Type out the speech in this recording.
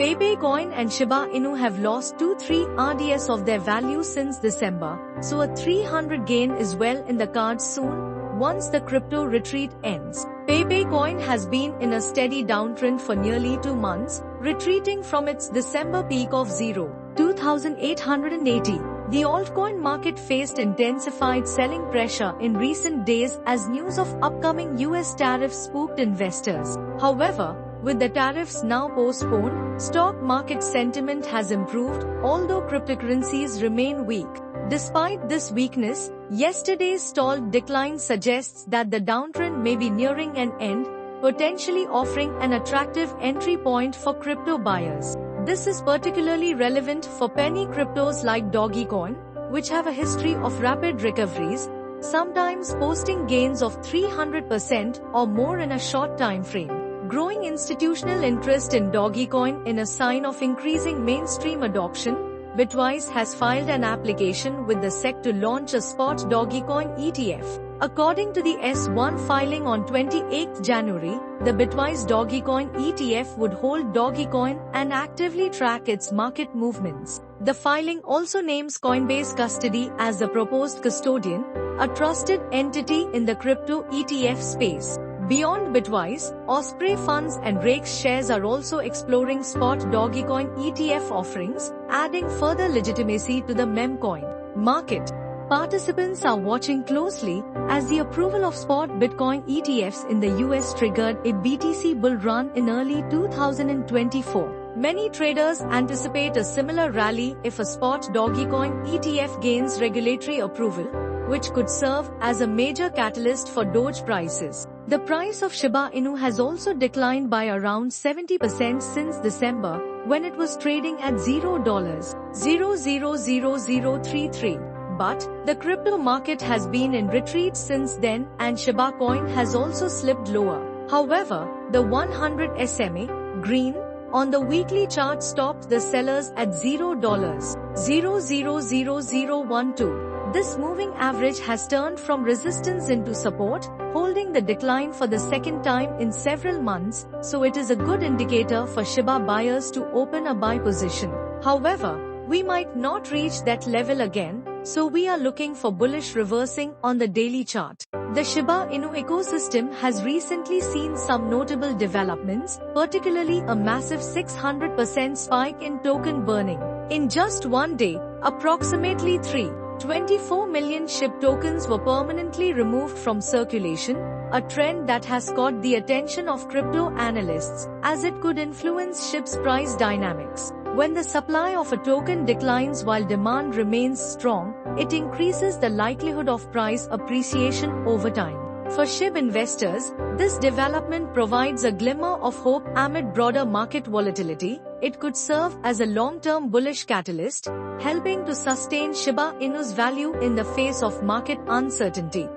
Pepe Coin and Shiba Inu have lost 2-3 RDS of their value since December, so a 300 gain is well in the cards soon, once the crypto retreat ends. Pepe Coin has been in a steady downtrend for nearly 2 months, retreating from its December peak of 2,880. The altcoin market faced intensified selling pressure in recent days as news of upcoming US tariffs spooked investors. However, with the tariffs now postponed, stock market sentiment has improved, although cryptocurrencies remain weak. Despite this weakness, yesterday's stalled decline suggests that the downtrend may be nearing an end, potentially offering an attractive entry point for crypto buyers. This is particularly relevant for penny cryptos like Dogecoin, which have a history of rapid recoveries, sometimes posting gains of 300% or more in a short time frame. Growing institutional interest in Dogecoin in a sign of increasing mainstream adoption, Bitwise has filed an application with the SEC to launch a spot Dogecoin ETF. According to the S1 filing on 28 January, the Bitwise Dogecoin ETF would hold Dogecoin and actively track its market movements. The filing also names Coinbase Custody as the proposed custodian, a trusted entity in the crypto ETF space. Beyond Bitwise, Osprey Funds and Rakes Shares are also exploring spot Dogecoin ETF offerings, adding further legitimacy to the meme coin market. Participants are watching closely as the approval of spot Bitcoin ETFs in the US triggered a BTC bull run in early 2024. Many traders anticipate a similar rally if a spot Dogecoin ETF gains regulatory approval, which could serve as a major catalyst for Doge prices. The price of Shiba Inu has also declined by around 70% since December, when it was trading at $0.000033. But the crypto market has been in retreat since then, and Shiba Coin has also slipped lower. However, the 100 SMA, green, on the weekly chart stopped the sellers at $0.000012. This moving average has turned from resistance into support, holding the decline for the second time in several months, so it is a good indicator for Shiba buyers to open a buy position. However, we might not reach that level again, so we are looking for bullish reversing on the daily chart. The Shiba Inu ecosystem has recently seen some notable developments, particularly a massive 600% spike in token burning. In just one day, approximately 3.24 million SHIB tokens were permanently removed from circulation, a trend that has caught the attention of crypto analysts, as it could influence SHIB's price dynamics. When the supply of a token declines while demand remains strong, it increases the likelihood of price appreciation over time. For SHIB investors, this development provides a glimmer of hope amid broader market volatility. It could serve as a long-term bullish catalyst, helping to sustain Shiba Inu's value in the face of market uncertainty.